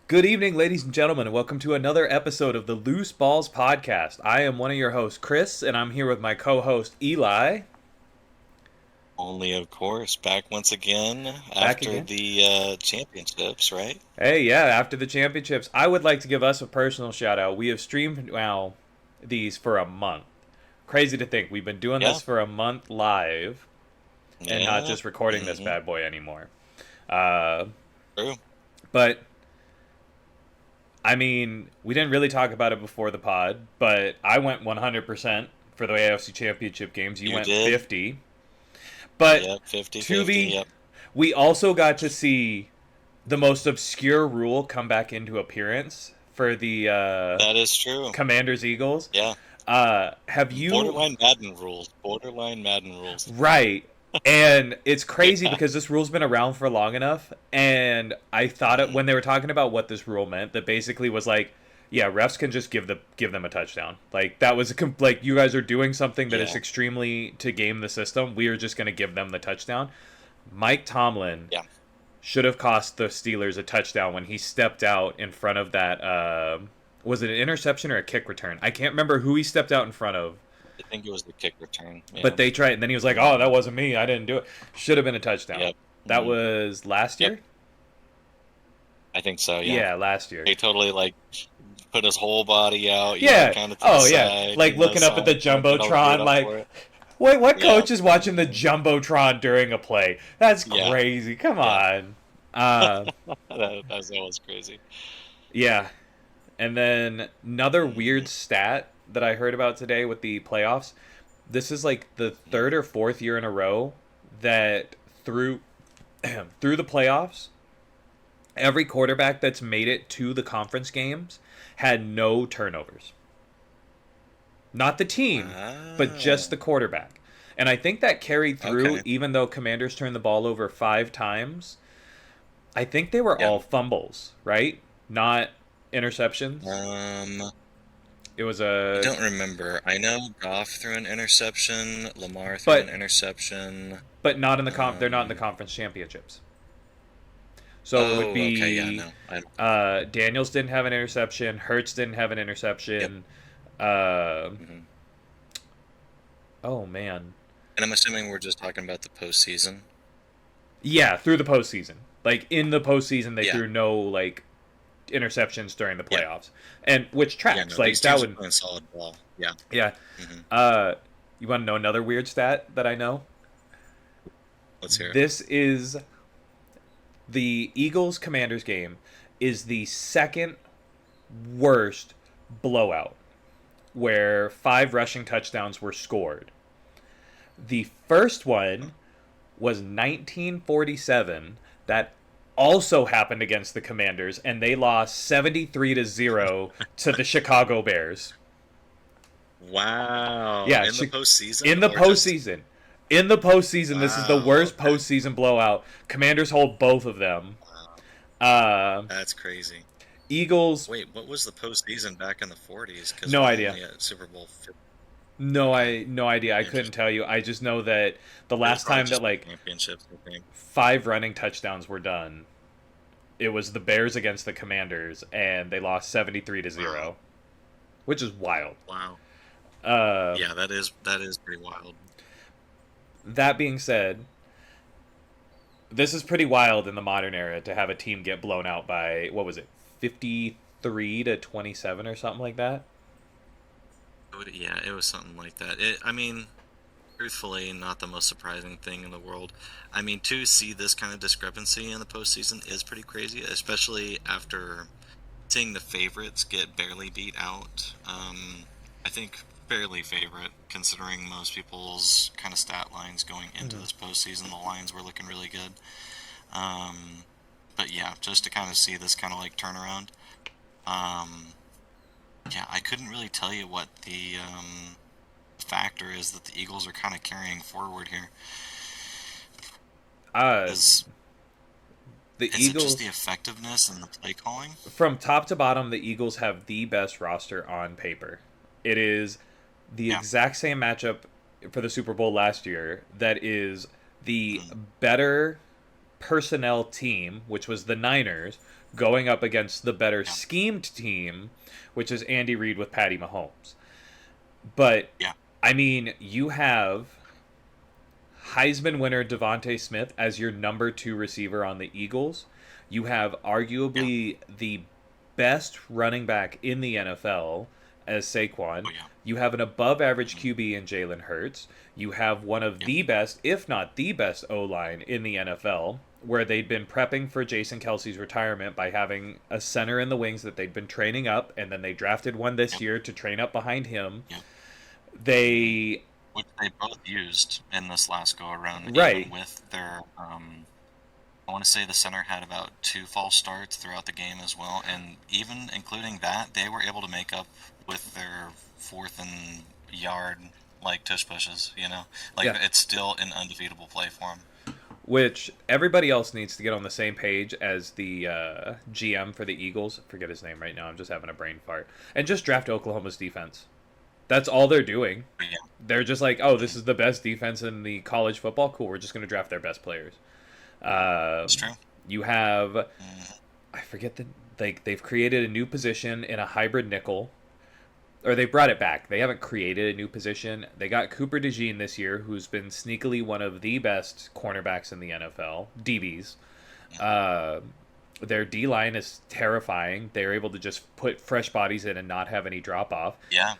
Good evening, ladies and gentlemen, and welcome to another episode of the Loose Balls Podcast. I am one of your hosts, Chris, and I'm here with my co-host, Eli. Only, of course, back once again Back after again. the championships, right? Hey, yeah, after the championships, I would like to give us a personal shout out. We have streamed, these for a month. Crazy to think, we've been doing Yeah, this for a month live and not yeah, just recording this mm-hmm, bad boy anymore. Uh, true. but I mean, we didn't really talk about it before the pod, but I went 100% for the AFC Championship games. You You went did? 50. But Yep, 50 to 50. be, Yep. we also got to see the most obscure rule come back into appearance for the That is true. Commanders Eagles. Yeah. Have you Borderline Madden rules. Borderline Madden rules. right? And it's crazy Yeah. because this rule's been around for long enough, and I thought it hmm when they were talking about what this rule meant. That basically was like, yeah, refs can just give them a touchdown. Like that was like you guys are doing something that is Yeah. extremely to game the system. We are just going to give them the touchdown. Mike Tomlin Yeah. should have cost the Steelers a touchdown when he stepped out in front of that. Was it an interception or a kick return? I can't remember who he stepped out in front of. I think it was the kick return. But Yeah. they tried, and then he was like, "Oh, that wasn't me. I didn't do it. Should have been a touchdown." Yep. That hmm was last Yep. year. I think so, yeah. Yeah, last year. He totally, put his whole body out, Yeah. kind of to the Oh, yeah. side, Like looking up at the trying to get jumbotron, up like, for it. wait, what Yeah. coach is watching the hmm jumbotron during a play? That's Yeah. crazy. Come Yeah. on. Uh, That was crazy. yeah. And then another hmm weird stat that I heard about today with the playoffs. This is like the third or fourth year in a row that through through the playoffs, every quarterback that's made it to the conference games had no turnovers. Not the team, but just the Wow. quarterback. And I think that carried through Okay. even though Commanders turned the ball over 5 times. I think they were Yeah. all fumbles, right? Not interceptions. Um, It was I a don't remember. I know Goff threw an interception. Lamar threw an but interception. not in the they're not in the Um, conference championships. So it would oh, okay. Yeah, be no. I don't. Daniels didn't have an interception. Hurts didn't have an Yep. interception. Uh, hmm oh man, And I'm assuming we're just talking about the postseason. yeah, through the postseason. Like in the postseason, they Yeah. threw no like interceptions during the Yeah. playoffs, and which Yeah, tracks no. like These that teams are would playing solid ball. Yeah. yeah. hmm Uh, you want to know another weird stat that I know? Let's hear it. This is the Eagles Commanders game is the second worst blowout where 5 rushing touchdowns were scored. The first one was 1947. That also happened against the Commanders, and they lost 73-0 to the Chicago Bears. Wow. Yeah, In the postseason in the or just postseason. In the postseason, this is the wow. worst Okay. postseason blowout. Commanders hold both of them. Wow. Uh, That's crazy. Eagles, Wait, what was the postseason back in the 40s? Because no we're idea. only at Super Bowl 50. No idea. I couldn't Interesting. tell you. I just know that the It was last probably time that just like championships, I think. 5 running touchdowns were done, it was the Bears against the Commanders, and they lost 73 to Wow. 0, which is wild. Wow. Uh, Yeah, that is pretty wild. that being said, this is pretty wild in the modern era to have a team get blown out by what was it, 53-27 or something like that. Yeah, it was something like that. I mean, truthfully, not the most surprising thing in the world. I mean, to see this kind of discrepancy in the postseason is pretty crazy, especially after seeing the favorites get barely beat out. I think fairly favorite, considering most people's kind of stat lines going into Mm-hmm. this postseason. The lines were looking really good. Um, but yeah, just to kind of see this kind of turnaround. Um, yeah, I couldn't really tell you what the factor is that the Eagles are kind of carrying forward here. Uh, Is the is it just the Eagles, effectiveness and the play calling? from top to bottom, the Eagles have the best roster on paper. It is the Yeah. exact same matchup for the Super Bowl last year. That is the Mm, better personnel team, which was the Niners, going up against the better Yeah. schemed team, which is Andy Reid with Patty Mahomes. But Yeah. I mean, you have Heisman winner Devontae Smith as your number 2 receiver on the Eagles. You have Yeah. arguably the best running back in the NFL as Saquon. Oh yeah. You have an above average Hmm. QB in Jalen Hurts. You have one of Yeah. the best, if not the best, O line in the NFL, where they'd been prepping for Jason Kelsey's retirement by having a center in the wings that they'd been training up, and then they drafted one this Yeah. year to train up behind him. Yeah. Hmm. They. Which they both used in this last go around, even Right. with their. I want to say the center had about 2 false starts throughout the game as well, and even including that, they were able to make up with their 4th and yard like tush pushes. Like Yeah. it's still an undefeatable play for them. Which everybody else needs to get on the same page as the GM for the Eagles. I forget his name right now. I'm just having a brain fart. And just draft Oklahoma's defense. That's all they're doing. But yeah. They're just like, oh, this Hmm. is the best defense in the college football. Cool. We're just going to draft their best players. It's true. You have, Hmm. I forget the, like, they've created a new position in a hybrid nickel, or they brought it back. They haven't created a new position. They got Cooper DeJean this year, who's been sneakily one of the best cornerbacks in the NFL, DBs. Yeah. Uh, their D line is terrifying. They're able to just put fresh bodies in and not have any drop off. Yeah.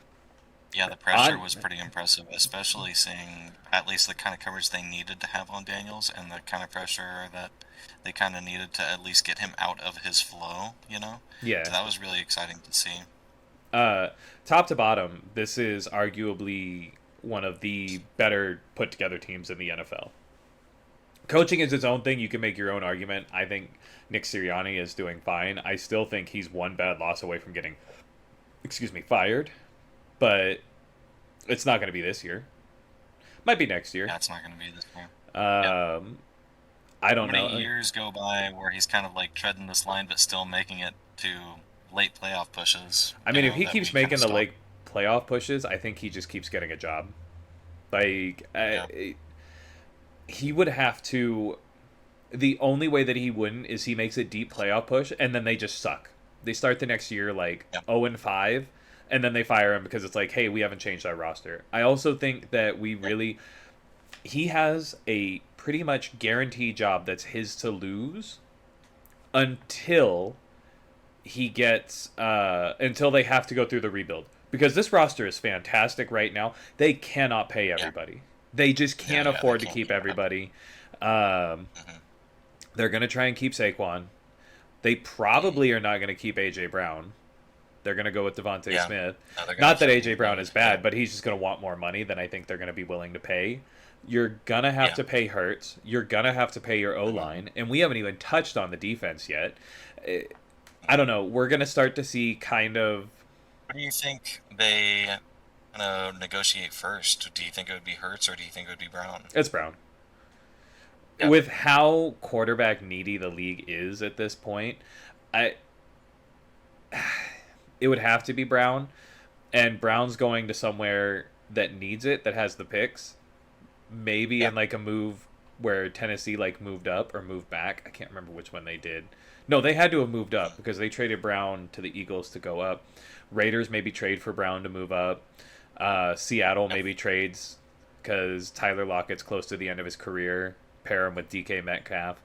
Yeah, the pressure On was pretty impressive, especially seeing at least the kind of coverage they needed to have on Daniels and the kind of pressure that they kind of needed to at least get him out of his flow. yeah, So that was really exciting to see. uh, top to bottom, this is arguably one of the better put together teams in the NFL. Coaching is its own thing. You can make your own argument. I think Nick Sirianni is doing fine. I still think he's one bad loss away from getting, excuse me, fired. But it's not going to be this year. Might be next year. Yeah, it's not going to be this year. Yeah. Um, I How don't many know. years go by where he's kind of like treading this line but still making it to late playoff pushes, I mean, if he that we keeps kind of making the saw. late playoff pushes, I think he just keeps getting a job. Like, Yeah. he would have to. The only way that he wouldn't is he makes a deep playoff push and then they just suck. They start the next year like Yeah. 0-5, and then they fire him because it's like, hey, we haven't changed our roster. I also think that we Yeah. really. He has a pretty much guaranteed job that's his to lose until he gets until they have to go through the rebuild, because this roster is fantastic right now. They cannot pay Yeah. everybody. They just Yeah. can't Yeah. They afford to can't keep do that. everybody. Um, Hmm. they're gonna try and keep Saquon. They Hmm. probably are not gonna keep AJ Brown. They're gonna go with Devontae Yeah. Smith. No, they're going Not to that keep AJ him Brown going. is Yeah. bad, but he's just gonna want more money than I think they're gonna be willing to pay. You're gonna have Yeah. to pay Hurts. You're gonna have to pay your O Hmm. line, and we haven't even touched on the defense yet. I don't know. We're gonna start to see kind of. What do you think they kind of negotiate first? Do you think it would be Hurts or do you think it would be Brown? It's Brown. Yeah. With how quarterback needy the league is at this point, I it would have to be Brown, and Brown's going to somewhere that needs it, that has the picks. Maybe Yeah. in like a move where Tennessee like moved up or moved back. I can't remember which one they did. No, they had to have moved up because they traded Brown to the Eagles to go up. Raiders maybe trade for Brown to move up. Seattle Yeah. maybe trades because Tyler Lockett's close to the end of his career. Pair him with DK Metcalf.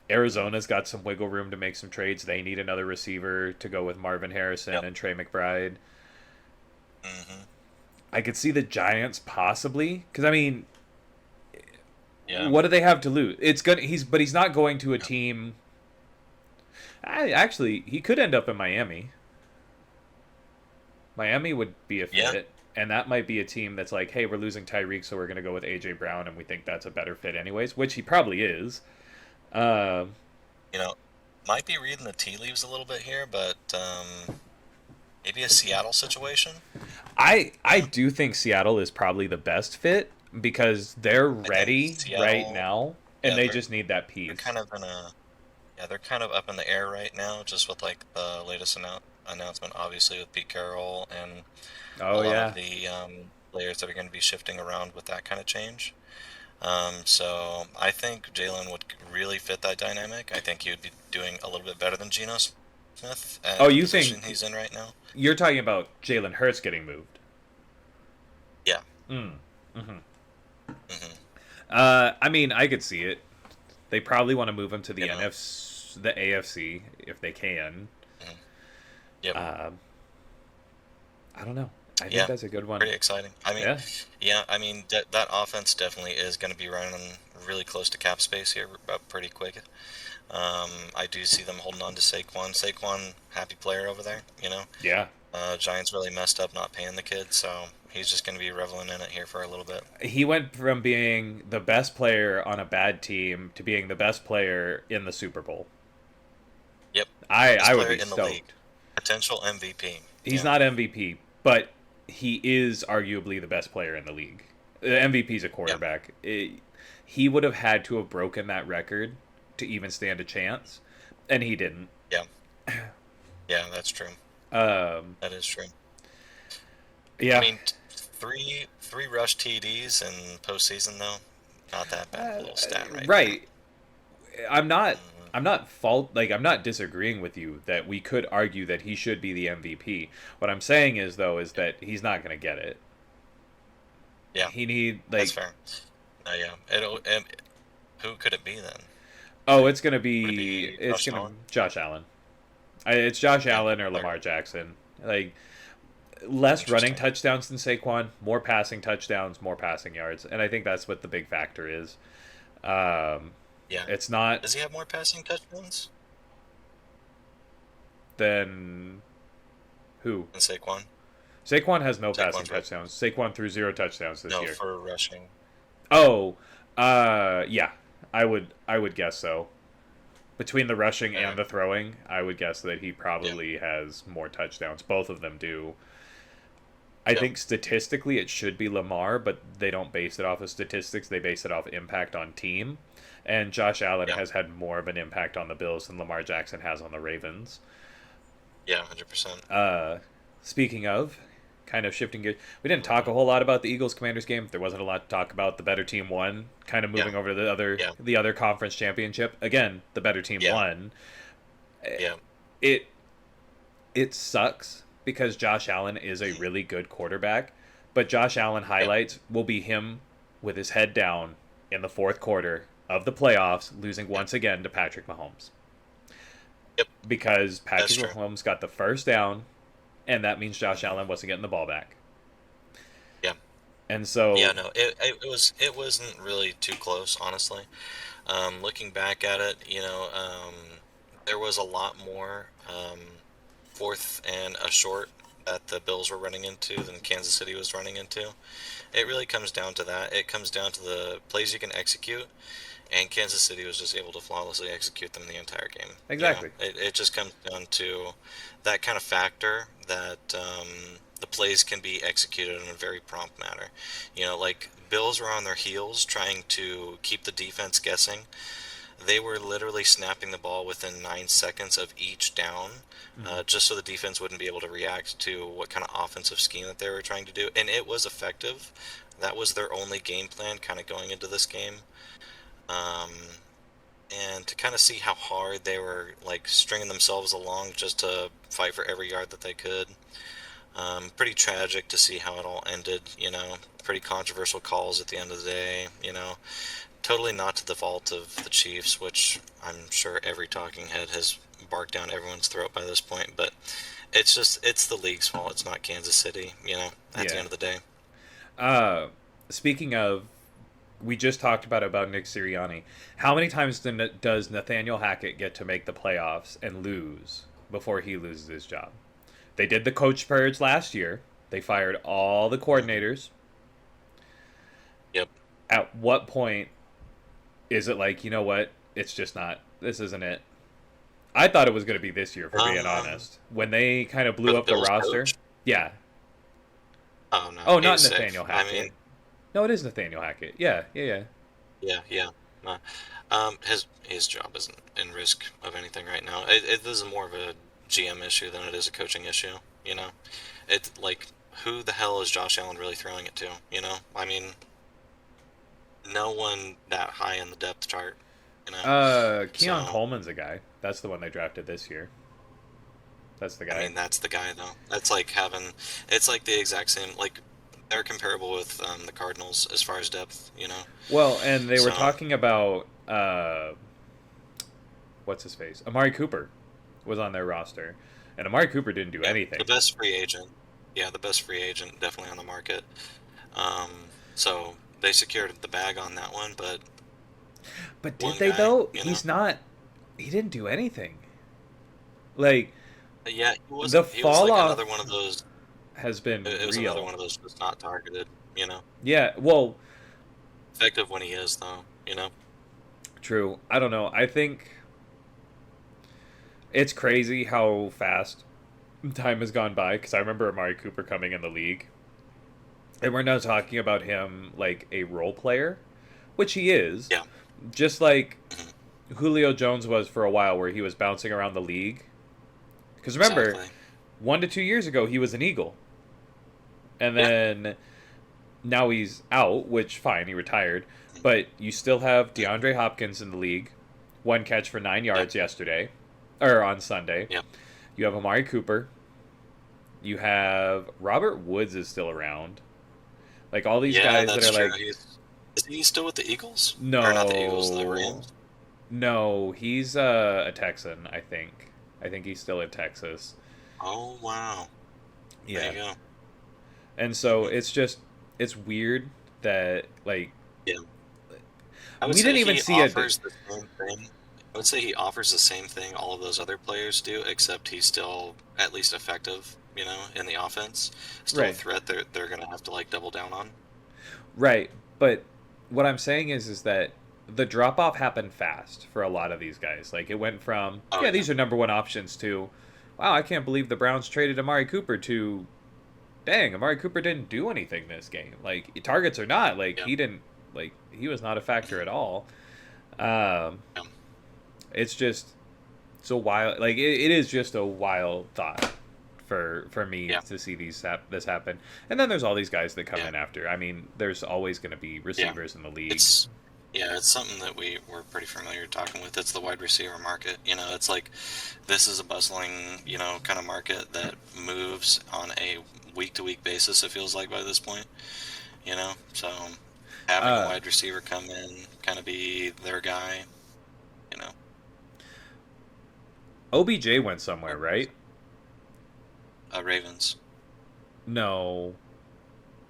Arizona's got some wiggle room to make some trades. They need another receiver to go with Marvin Harrison Yep. and Trey McBride. Hmm. I could see the Giants possibly, because I mean, Yeah. what do they have to lose? It's gonna he's not going to a Yeah. team. Actually, he could end up in Miami. Miami would be a Yeah. fit, and that might be a team that's like, hey, we're losing Tyreek, so we're gonna go with AJ Brown, and we think that's a better fit anyways, which he probably is. Um, You know, might be reading the tea leaves a little bit here, but maybe a Seattle situation. I do think Seattle is probably the best fit because they're I think ready right Seattle, now, and yeah, they they're just need that they're piece. kind of in a yeah, they're kind of up in the air right now, just with like the latest announcement, obviously with Pete Carroll and a Oh lot of yeah, the players that are going to be shifting around with that kind of change. So I think Jalen would really fit that dynamic. I think he would be doing a little bit better than Geno Smith Oh, at the you position think he's in right now. you're talking about Jalen Hurts getting moved? Yeah. Mm. Hmm. Hmm. I mean, I could see it. They probably want to move him to the You know. NFC, the AFC if they can. Hmm. Yep. Uh, I don't know. I think Yeah. that's a good one. Pretty exciting. I mean, Yeah. yeah. I mean that offense definitely is going to be running really close to cap space here, pretty quick. I do see them holding on to Saquon. Saquon, happy player over there. Yeah. Giants really messed up not paying the kid, so he's just going to be reveling in it here for a little bit. He went from being the best player on a bad team to being the best player in the Super Bowl. Yep. I Best would player be in the league. stoked. Potential MVP. He's Yeah. not MVP, but he is arguably the best player in the league. The MVP is a Yeah. quarterback. He would have had to have broken that record to even stand a chance, and he didn't. Yeah. Yeah, that's true. Um, That is true. I yeah, mean, three rush TDs in postseason though, not that bad of a little stat right there. right. I'm not. Hmm. I'm not disagreeing with you that we could argue that he should be the MVP. What I'm saying is though is that he's not going to get it. Yeah, He need that's like fair. Yeah. Who could it be then? oh, it's going to Would it be be it's Josh going to Allen? Josh Allen. It's Josh Yeah. Allen or Fair. Lamar Jackson. Like less running Interesting. touchdowns than Saquon, more passing touchdowns, more passing yards, and I think that's what the big factor is. Um, Yeah. it's not Does he have more passing touchdowns then who than Saquon? Saquon has no passing Saquon's right. touchdowns. Saquon threw 0 touchdowns this No, year. for rushing. Oh, yeah, I would guess so. Between the rushing Yeah. and the throwing, I would guess that he Yeah. probably has more touchdowns. Both of them do. I Yep. think statistically it should be Lamar, but they don't base it off of statistics. They base it off impact on team. And Josh Allen Yeah. has had more of an impact on the Bills than Lamar Jackson has on the Ravens. Yeah. 100%. Uh, speaking of, kind of shifting gears, we didn't talk a whole lot about the Eagles Commanders game. There wasn't a lot to talk about. The better team won. Kind of Yeah. moving over to Yeah. the other conference championship. Again, the better team Yeah. won. Yeah. It it sucks because Josh Allen is a really good quarterback, but Josh Allen Yeah. highlights will be him with his head down in the fourth quarter of the playoffs, losing Yeah. once again to Patrick Mahomes. Yep. Because That's Patrick true. Mahomes got the first down, and that means Josh Allen wasn't getting the ball back. Yeah. And Yeah. so, No. It wasn't really too close, honestly. Looking back at it, there was a lot more fourth and a short that the Bills were running into than Kansas City was running into. It really comes down to that. It comes down to the plays you can execute, and Kansas City was just able to flawlessly execute them the entire game. exactly. It just comes down to that kind of factor that the plays can be executed in a very prompt manner. Like Bills were on their heels trying to keep the defense guessing. They were literally snapping the ball within 9 seconds of each down, Mhm. just so the defense wouldn't be able to react to what kind of offensive scheme that they were trying to do. And it was effective. That was their only game plan kind of going into this game. Um, and to kind of see how hard they were like stringing themselves along just to fight for every yard that they could. Pretty tragic to see how it all ended. Pretty controversial calls at the end of the day. Totally not to the fault of the Chiefs, which I'm sure every talking head has barked down everyone's throat by this point, but it's the league's fault. It's not Kansas City, at the Yeah. end of the day. Uh, speaking of, we just talked about Nick Sirianni. How many times does Nathaniel Hackett get to make the playoffs and lose before he loses his job? They did the coach purge last year. They fired all the coordinators. Yep. At what point is it like, you know what? It's just not. This isn't it. I thought it was going to be this year, for being Um, honest. When they kind of for blew the up the Bills roster. coach? Yeah. Oh no, Oh, he not was safe. Nathaniel I Hackett. mean, No, it is Nathaniel Hackett. Yeah, yeah, yeah. yeah, yeah. No. His job isn't in risk of anything right now. It is more of a GM issue than it is a coaching issue. It's like who the hell is Josh Allen really throwing it to? I mean, no one that high in the depth chart, you know. Keon So Coleman's a guy. That's the one they drafted this year. That's the I guy. mean, that's the guy though. That's like having. It's like the exact same. Like they're comparable with the Cardinals as far as depth, you know. Well, and they were So talking about what's his face? Amari Cooper was on their roster, and Amari Cooper didn't do yeah, anything. the best free agent. Yeah, the best free agent definitely on the market. Um, so they secured the bag on that one, but But did one they guy, though? you know. He's not. He didn't do anything. Like Yeah, he the wasn't. He was fall like another one off of those. has been It was another real. one of those just not targeted. You know, Yeah. Well, effective when he is though. You know. true. I don't know. I think it's crazy how fast time has gone by because I remember Amari Cooper coming in the league, and we're now talking about him like a role player, which he is, Yeah. just like Mhm. Julio Jones was for a while, where he was bouncing around the league. Because remember, Exactly. 1 to 2 years ago he was an Eagle, and Yeah. then now he's out, which fine, he retired, but you still have Mhm. DeAndre Hopkins in the league, 1 catch for 9 yards Yep. yesterday, or on Sunday. Yep. You have Amari Cooper. You have Robert Woods is still around. Like all these Yeah, guys that that's are true. like, Is he still with the Eagles? Or not the Eagles, the no, Rams? no, he's a Texan, I think. I think he's still in Texas. Oh wow. There you Yeah, go. and so Mhm. it's weird that like Yeah. I would we say didn't even he see it. offers the same thing. I would say he offers the same thing all of those other players do, except he's still at least effective, you know, in the offense. Still a Right, threat they're gonna have to like double down on. right. But what I'm saying is that the drop off happened fast for a lot of these guys. Like it went from Oh yeah, yeah. these are number one options to wow, I can't believe the Browns traded Amari Cooper to dang, Amari Cooper didn't do anything this game. Like targets or not, like Yeah. he didn't like he was not a factor Mhm. at all. Um, Yeah. it's just it's a wild like it is just a wild thought for me Yeah. to see this happen. And then there's all these guys that come Yeah. in after. I mean, there's always going to be Yeah. receivers in the league. It's yeah, it's something that we're pretty familiar talking with. It's the wide receiver market. You know, it's like this is a bustling, you know, kind of market that moves on a week to week basis, it feels like by this point, you know. So having a Uh, wide receiver come in, kind of be their guy, you know. OBJ went somewhere, right? Ravens. No,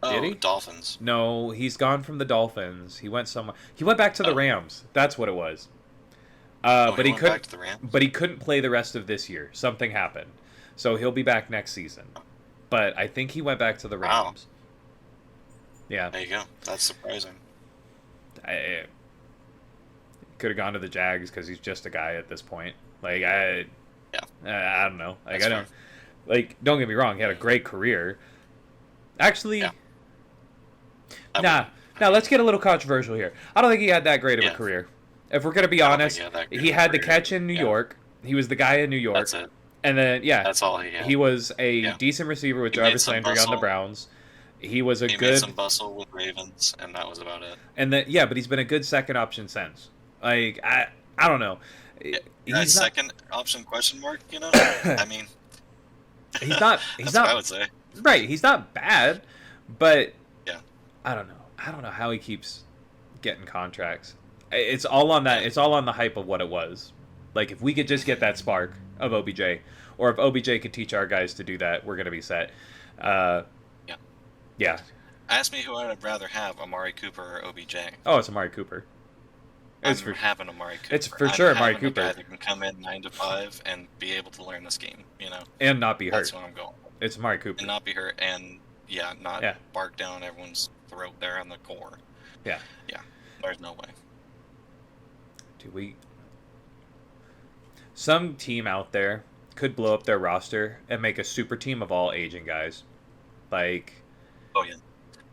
did Oh, he? Dolphins. No, he's gone from the Dolphins. He went somewhere. He went back to the Oh, Rams. That's what it was. oh, he But he went back couldn't. to the Rams. But he couldn't play the rest of this year. Something happened, so he'll be back next season. But I think he went back to the Wow, Rams. Yeah, there you go. That's surprising. I could have gone to the Jags because he's just a guy at this point. Like Yeah, I don't know. Like that's I fair. don't. Like don't get me wrong. He had a great career. Yeah, Actually, I nah. wouldn't. I Now mean, let's get a little controversial here. I don't think he had that great of a yeah, career. If we're gonna be I don't think he honest, had that great he of a had the career. catch in New Yeah, York. He was the guy in New that's York, it. and then yeah, That's all he he had. was a Yeah. decent receiver with He made Jarvis some Landry on the bustle. Browns. He was a He made some good, bustle with Ravens, and that was about it. and then yeah, but he's been a good second option since. Like I don't know. Yeah, He's not. second option question mark. You know, I mean, He's not. He's that's what I not would say. right. He's not bad, but Yeah, I don't know. I don't know how he keeps getting contracts. It's all on that. yeah, It's all on the hype of what it was. Like if we could just get mhm, that spark of OBJ, or if OBJ could teach our guys to do that, we're gonna be set. Uh, yeah. yeah. Ask me who I'd rather have, Amari Cooper or OBJ. Oh, it's Amari Cooper. It's I'm for having Amari it's Cooper. for I'm sure Amari having a guy Cooper, that can come in 9 to 5 and be able to learn this game. You know, and not be that's hurt. what I'm going with. It's Amari And Cooper. not be hurt, and yeah, not Yeah. bark down everyone's throat there on the core. Yeah. Yeah, there's no way. Do we? Some team out there could blow up their roster and make a super team of all aging guys. Like Oh yeah,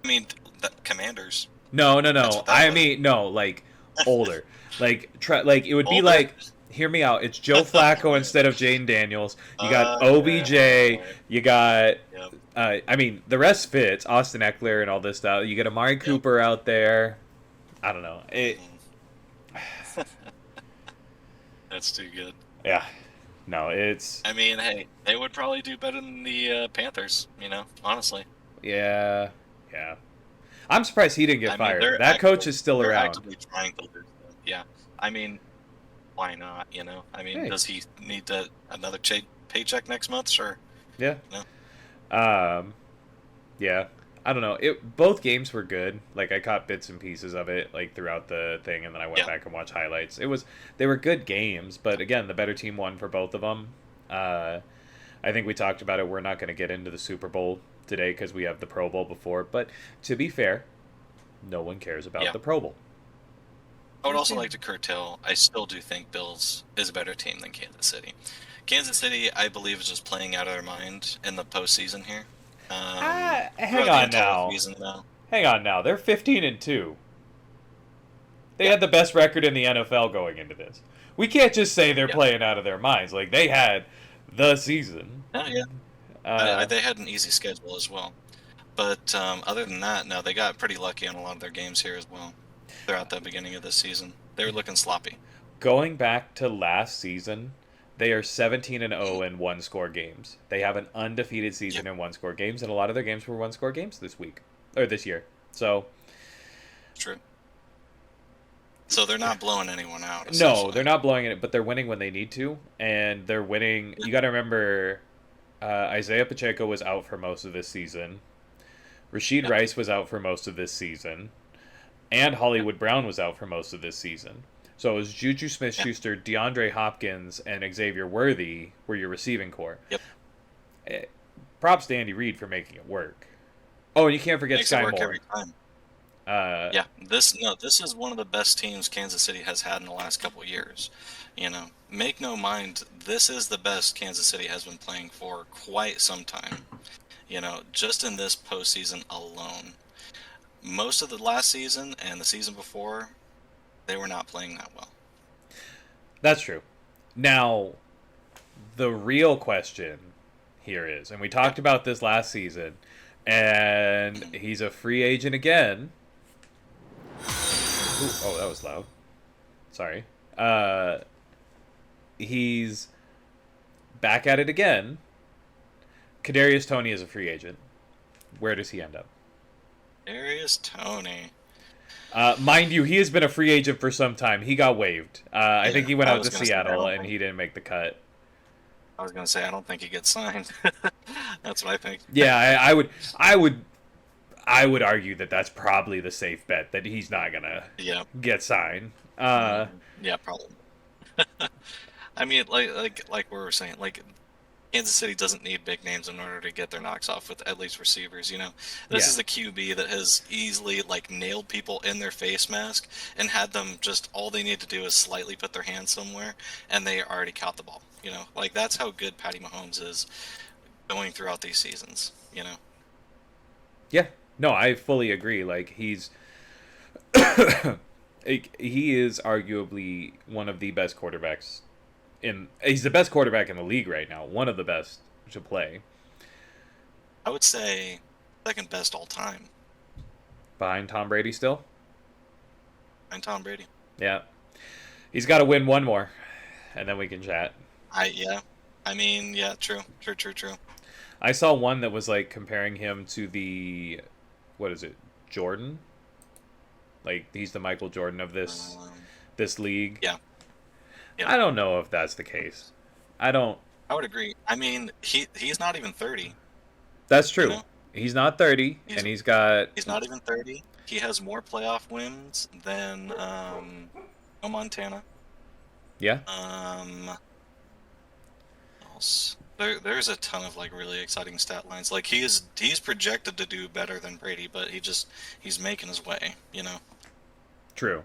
I mean, the Commanders. no, no, That's no. what that I was. mean, no, like older. Like it would be Older. like hear me out. It's Joe Flacco instead of Jaden Daniels. You got Okay. OBJ. You got Yep. I mean, the rest fits. Austin Eckler and all this stuff. You get Amari Yep. Cooper out there. I don't know. That's too good. Yeah. No, it's I mean, hey, they would probably do better than the Panthers, honestly. yeah, yeah. I'm surprised he didn't get I mean, fired. That coach is still they're around. actively trying to lose them. Yeah. I mean, why not? I mean, Hey, does he need another paycheck next month? Sure. yeah. No. Um, yeah. I don't know. Both games were good. Like I caught bits and pieces of it like throughout the thing, and then I went Yeah. back and watched highlights. They were good games, but again, the better team won for both of them. Uh, I think we talked about it. We're not going to get into the Super Bowl today because we have the Pro Bowl before. But to be fair, no one cares about Yeah. the Pro Bowl. I would also like to curtail. I still do think Bills is a better team than Kansas City. Kansas City, I believe, is just playing out of their mind in the postseason here. Hang Throughout the on entire now. season, though. Hang on now. They're 15-2. They Yeah. had the best record in the NFL going into this. We can't just say they're Yeah. playing out of their minds. Like they had the season. Oh, yeah. They had an easy schedule as well. But other than that, no, they got pretty lucky on a lot of their games here as well throughout the beginning of this season. They were looking sloppy. Going back to last season, they are 17-0 in one-score games. They have an undefeated season Yep. in one-score games, and a lot of their games were one-score games this year. So True. So they're not blowing anyone out. no, Essentially. they're not blowing it, but they're winning when they need to, and they're winning. You got to remember, Isaiah Pacheco was out for most of this season. Rashid Yep. Rice was out for most of this season, and Hollywood Brown was out for most of this season. So it was Juju Smith-Schuster, DeAndre Hopkins, and Xavier Worthy were your receiving core. Yep. Props to Andy Reid for making it work. Oh, and you can't forget Makes it Sky work Moore. every time. Uh, Yeah, this is one of the best teams Kansas City has had in the last couple of years. Make no mind, this is the best Kansas City has been playing for quite some time. Just in this postseason alone. Most of the last season and the season before, they were not playing that well. That's true. Now, the real question here is, and we talked about this last season, and he's a free agent again. Ooh, oh, that was loud. Sorry. He's back at it again. Kadarius Toney is a free agent. Where does he end up? Darius Toney. Mind you, he has been a free agent for some time. He got waived. I think he went I out was to gonna say, I Seattle, don't and think- he didn't make the cut. I was going to say, I don't think he gets signed. That's what I think. Yeah, I would argue that that's probably the safe bet that he's not gonna Yeah. get signed. Yeah, probably. I mean, like we were saying, Kansas City doesn't need big names in order to get their knocks off with at least receivers. This Yeah. is a QB that has easily nailed people in their face mask and had them just all they need to do is slightly put their hand somewhere and they already caught the ball. That's how good Patty Mahomes is going throughout these seasons. Yeah, no, I fully agree. Like he is arguably one of the best quarterbacks he's the best quarterback in the league right now. One of the best to play. I would say second best all time Behind Tom Brady still? and Tom Brady. Yeah. He's got to win one more, and then we can chat. Yeah. I mean, yeah, true. I saw one that was comparing him to what is it, Jordan? Like he's the Michael Jordan of this league. Yeah. Yeah. I don't know if that's the case. I would agree. I mean, he's not even 30. That's true. He's not 30, and He's not even 30. He has more playoff wins than Montana. Yeah. Else? There's a ton of really exciting stat lines. He's projected to do better than Brady, but he's making his way. True.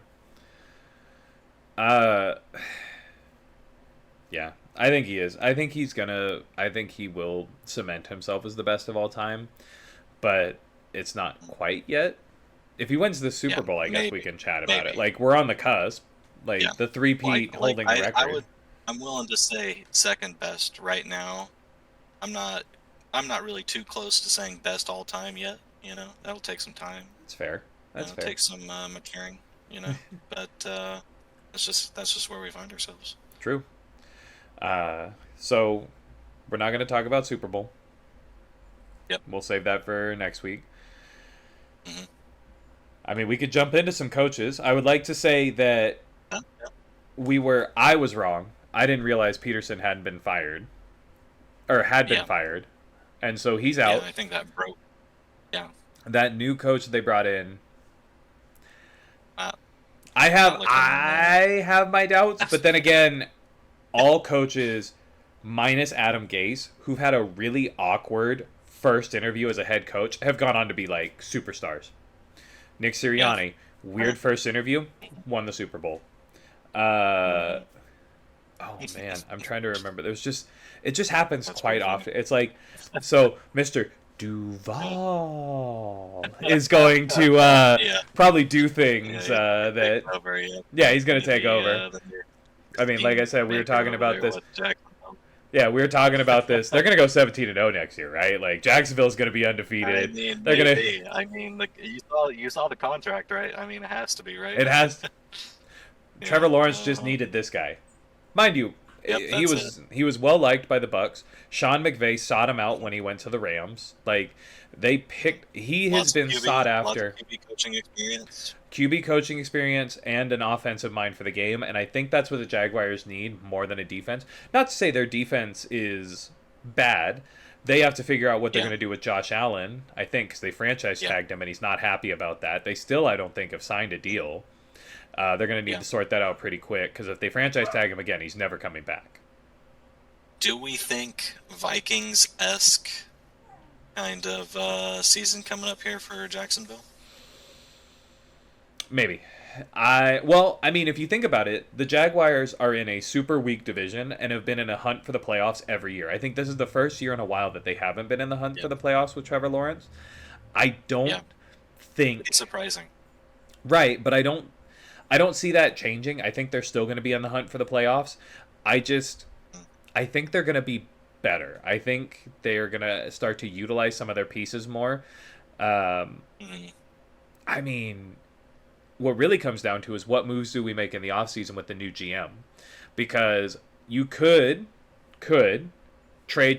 Yeah, I think he is. I think he will cement himself as the best of all time, but it's not quite yet. If he wins the Super Bowl, I guess we can chat about it. We're on the cusp. The three-peat holding the record. I'm willing to say second best right now. I'm not really too close to saying best all time yet. That'll take some time. That's fair. That's fair. Take some maturing. you know. But that's just where we find ourselves. True. So we're not going to talk about Super Bowl. Yep. We'll save that for next week. Hmm. I mean, we could jump into some coaches. I would like to say that I was wrong. I didn't realize Peterson hadn't been fired or had been Yeah. fired. And so he's Yeah, out. I think that broke. Yeah. That new coach they brought in, Uh, I not looking. have my doubts, but then again, all coaches minus Adam Gase, who've had a really awkward first interview as a head coach, have gone on to be like superstars. Nick Sirianni, weird first interview, won the Super Bowl. Oh man, I'm trying to remember. It just happens That's quite pretty often. It's like, so Mr. Duval is going to Yeah. probably do things that Take over, yeah. yeah, he's going to take The, over. the new I mean, like I said, we were maker talking over about there this. with Jacksonville. Yeah, we were talking about this. They're going to go 17-0 next year, right? Like Jacksonville's going to be I undefeated. mean, They're going to maybe. I mean, you saw the contract, right? I mean, it has to be, right? It has Yeah, Trevor Lawrence just needed this guy. Mind you, Yep, he was well liked by the Bucks. Sean McVay sought him out when he went to the Rams. Like he has been sought after. Lots of QB coaching experience. QB coaching experience and an offensive mind for the game, and I think that's what the Jaguars need more than a defense. Not to say their defense is bad. They have to figure out what they're going to do with Josh Allen, I think, because they franchise tagged him, and he's not happy about that. They still, I don't think, have signed a deal. They're going to need to sort that out pretty quick, because if they franchise tag him again, he's never coming back. Do we think Vikings-esque kind of season coming up here for Jacksonville? Maybe. I mean, if you think about it, the Jaguars are in a super weak division and have been in a hunt for the playoffs every year. I think this is the first year in a while that they haven't been in the hunt for the playoffs with Trevor Lawrence. I don't think It's surprising. right, but I don't see that changing. I think they're still going to be in the hunt for the playoffs. I think they're going to be better. I think they're going to start to utilize some of their pieces more. Mhm. I mean, what really comes down to is what moves do we make in the offseason with the new GM? Because you could trade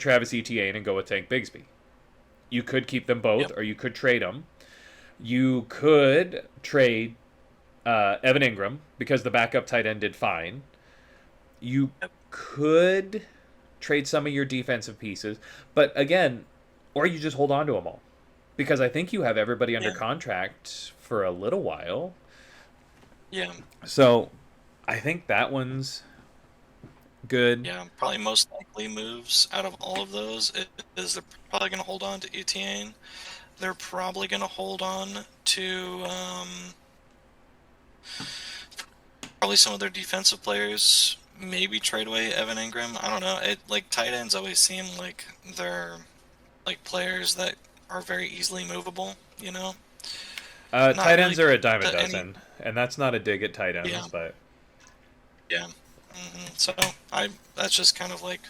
Travis Etienne and go with Tank Bigsby. You could keep them both, or you could trade them. You could trade Evan Ingram because the backup tight end did fine. You could trade some of your defensive pieces, but again, or you just hold on to them all. Because I think you have everybody under contract for a little while. Yeah. So, I think that one's good. Yeah, probably most likely moves out of all of those is they're probably going to hold on to Etienne. They're probably going to hold on to probably some of their defensive players. Maybe trade away Evan Ingram. I don't know. Tight ends always seem like they're like players that are very easily movable. You know. Tight ends are a dime a dozen, and that's not a dig at tight ends, but yeah. So that's just kind of like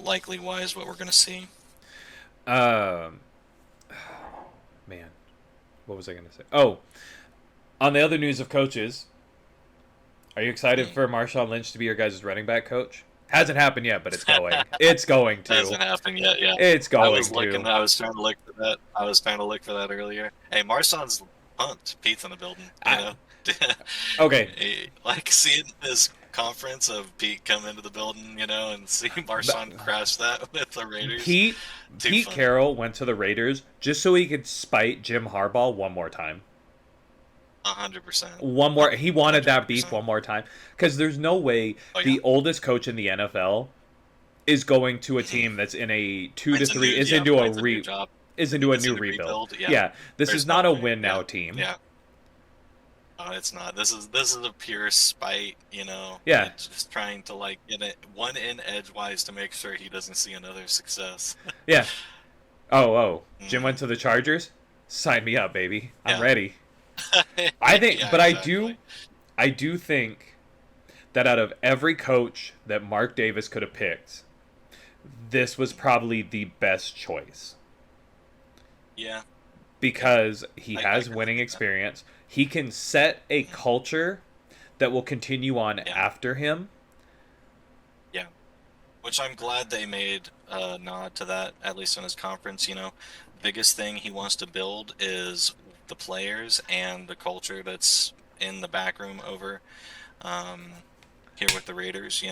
likely wise what we're going to see. man, what was I going to say? Oh, on the other news of coaches, are you excited for Marshawn Lynch to be your guys' running back coach? Hasn't happened yet, but it's going. It's going to. Hasn't happened yet. Yeah. It's going I was looking. I was trying to look for that. I was trying to look for that earlier. Hey, Marshawn's pumped. Pete's in the building. You know. Okay. Like seeing this conference of Pete come into the building, you know, and see Marshawn crash that with the Raiders. Pete Carroll went to the Raiders just so he could spite Jim Harbaugh one more time. 100%. One more. He wanted that beef one more time because there's no way the oldest coach in the NFL is going to a team that's in a 2 to 3 is into a new rebuild. Yeah, this is not a win now team. Yeah. No, it's not. This is a pure spite, you know. Yeah. Just trying to like get it one in edgewise to make sure he doesn't see another success. Yeah. Oh. Jim went to the Chargers. Sign me up, baby. I'm ready. I think, but exactly. I do think that out of every coach that Mark Davis could have picked, this was probably the best choice. Yeah. Because he has winning experience. He can set a culture that will continue on Yeah, after him. yeah. Which I'm glad they made a nod to that, at least in his conference. Biggest thing he wants to build is the players and the culture that's in the back room over um, here with the Raiders.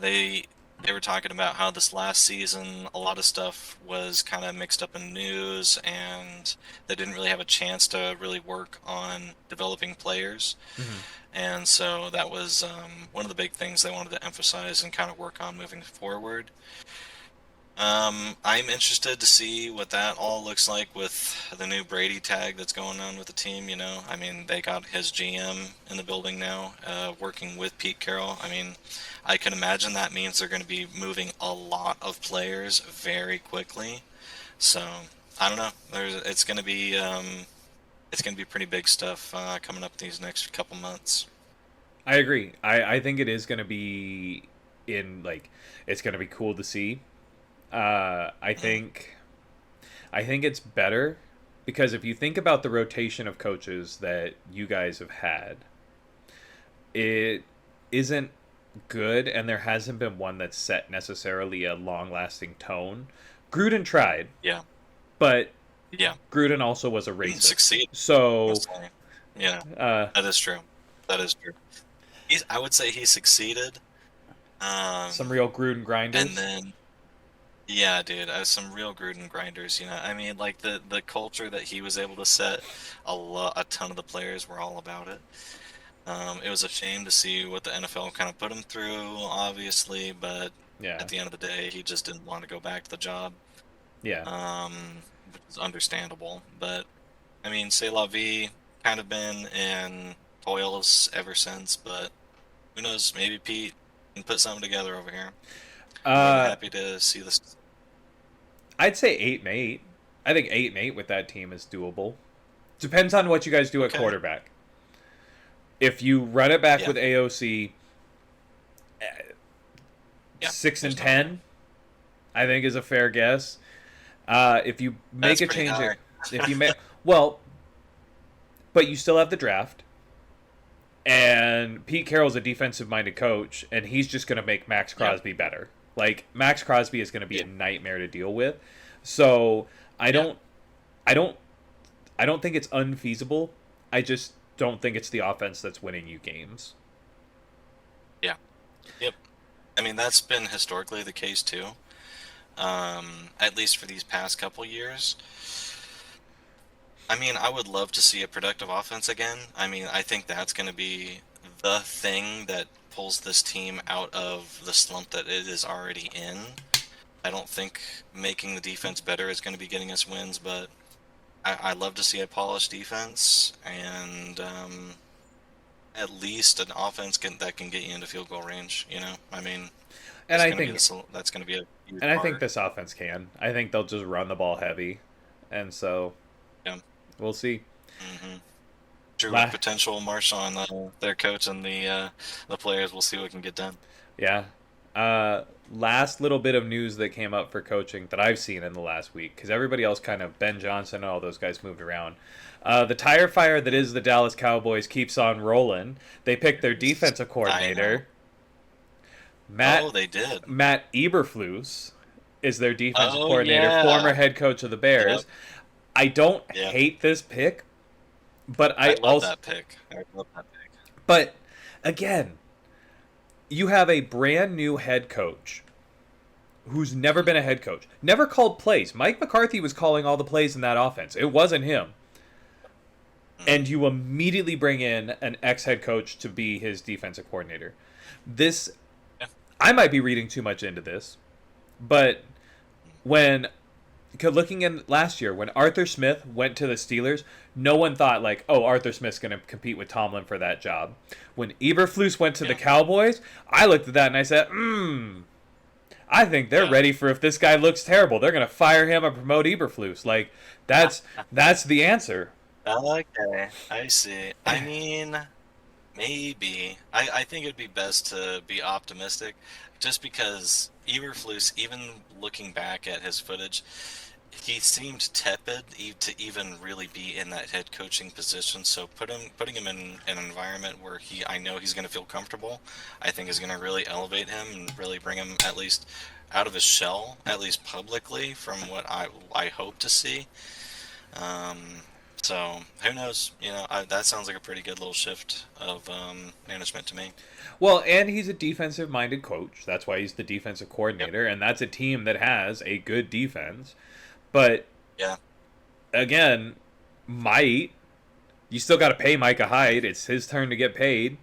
They they were talking about how this last season a lot of stuff was kind of mixed up in news, and they didn't really have a chance to really work on developing players. Mm-hmm. And so that was one of the big things they wanted to emphasize and kind of work on moving forward. I'm interested to see what that all looks like with the new Brady tag that's going on with the team. I mean, they got his GM in the building now, working with Pete Carroll. I mean, I can imagine that means they're going to be moving a lot of players very quickly. So I don't know. It's going to be pretty big stuff coming up these next couple months. I agree. I think it is going to be in like it's going to be cool to see. I Mhm. think I think it's better because if you think about the rotation of coaches that you guys have had, it isn't good, and there hasn't been one that's set necessarily a long-lasting tone. Gruden tried, Yeah, but yeah. Gruden also was a Didn't racist. succeed. So, Honestly. Yeah, uh, that is true. That is true. I would say he succeeded. some Um, real Gruden and grinders. then yeah, dude, some real Gruden grinders. I mean, like the culture that he was able to set, a ton of the players were all about it. It was a shame to see what the NFL kind of put him through, obviously, but Yeah, at the end of the day, he just didn't want to go back to the job, yeah. um, which is understandable. But I mean, c'est la vie, kind of been in toils ever since. But who knows? Maybe Pete can put something together over here. More than Uh, happy to see this. I'd say 8-8. I think 8-8 with that team is doable. Depends on what you guys do at Okay. quarterback. If you run it back Yeah. with AOC, Yeah. six and There's no way. ten, I think is a fair guess. If you make That's a pretty change, high. if you make well, but you still have the draft, and Pete Carroll's a defensive-minded coach, and he's just going to make Max Yep. Crosby better. Like Max Crosby is going to be a Yeah. nightmare to deal with. So I Yeah. don't, I don't, I don't think it's unfeasible. I just don't think it's the offense that's winning you games. Yeah. Yep. I mean, that's been historically the case too. At least for these past couple years. I mean, I would love to see a productive offense again. I mean, I think that's going to be the thing that pulls this team out of the slump that it is already in. I don't think making the defense better is going to be getting us wins, but I love to see a polished defense and at least an offense that can get you into field goal range. I mean, And I think, that's going to be a huge and I think part. this offense can. I think they'll just run the ball heavy, and so Yeah. we'll see. Hmm. Sure, with La- potential Marshawn, their coach, and the players, we'll see what can get done. yeah. Last little bit of news that came up for coaching that I've seen in the last week, because everybody else kind of Ben Johnson and all those guys moved around. The tire fire that is the Dallas Cowboys keeps on rolling. They picked their defensive I know. coordinator. Oh, Matt they did. Matt Eberflus is their defensive Oh coordinator, former yeah. head coach of the Yep. Bears. I don't Yep. hate this pick, but I I love also that pick. I love that pick. but again, you have a brand new head coach who's never been a head coach, never called plays. Mike McCarthy was calling all the plays in that offense. It wasn't him. Mm. And you immediately bring in an ex head coach to be his defensive coordinator. This, Yeah. I might be reading too much into this, but when looking in last year when Arthur Smith went to the Steelers, no one thought like, oh, Arthur Smith's going to compete with Tomlin for that job. When Eberflus went to the Yeah. Cowboys, I looked at that and I said, I think they're Yeah. ready for if this guy looks terrible, they're going to fire him and promote Eberflus. Like that's the answer. Okay, I see. I mean, maybe. I think it'd be best to be optimistic, just because Eberflus, even looking back at his footage, he seemed tepid to even really be in that head coaching position. So putting him in an environment where I know he's going to feel comfortable, I think is going to really elevate him and really bring him at least out of his shell, at least publicly, from what I hope to see. Um, so who knows? That sounds like a pretty good little shift of management to me. Well, and he's a defensive minded coach. That's why he's the defensive Yep. coordinator, and that's a team that has a good defense. But Yeah. again, might you still got to pay Micah Hyde. It's his turn to get paid,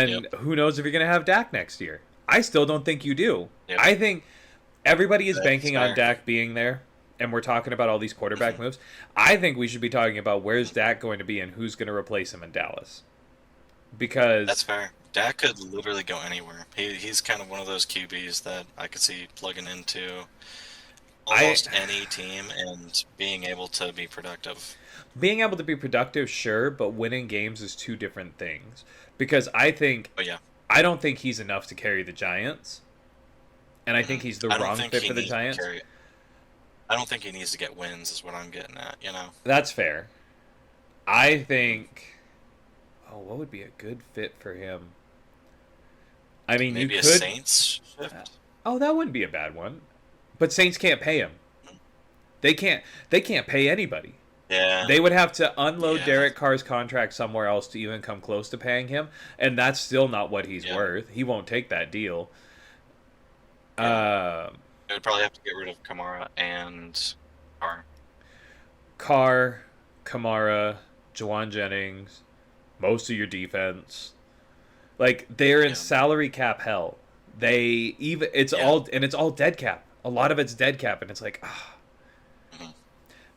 Yep. and who knows if you're going to have Dak next year. I still don't think you do. Yep. I think everybody is That's banking on fair. Dak being there, and we're talking about all these quarterback Hmm. moves. I think we should be talking about where's Dak going to be and who's going to replace him in Dallas. That's Because fair. Dak could literally go anywhere. He's kind of one of those QBs that I could see plugging into I almost any team and being able to be productive. being able to be productive, sure, but winning games is two different things. Because But yeah, I don't think he's enough to carry the Giants, and I hmm think he's the I don't wrong think fit he for the needs to Giants. carry. I don't think he needs to get wins, is what I'm getting at. That's fair. I think. Oh, what would be a good fit for him? I mean, you Maybe a could. Saints shift. Oh, that wouldn't be a bad one. But Saints can't pay him. They can't. They can't pay anybody. Yeah, They would have to unload yeah, Derek Carr's contract somewhere else to even come close to paying him, and that's still not what he's yeah, worth. He won't take that deal. yeah. Um They would probably have to get rid of Kamara and Carr. Carr, Kamara, Jawan Jennings, most of your defense. Like they're in Yeah, salary cap hell. They even yeah. it's all dead cap. A lot of it's dead cap, and it's like Mhm.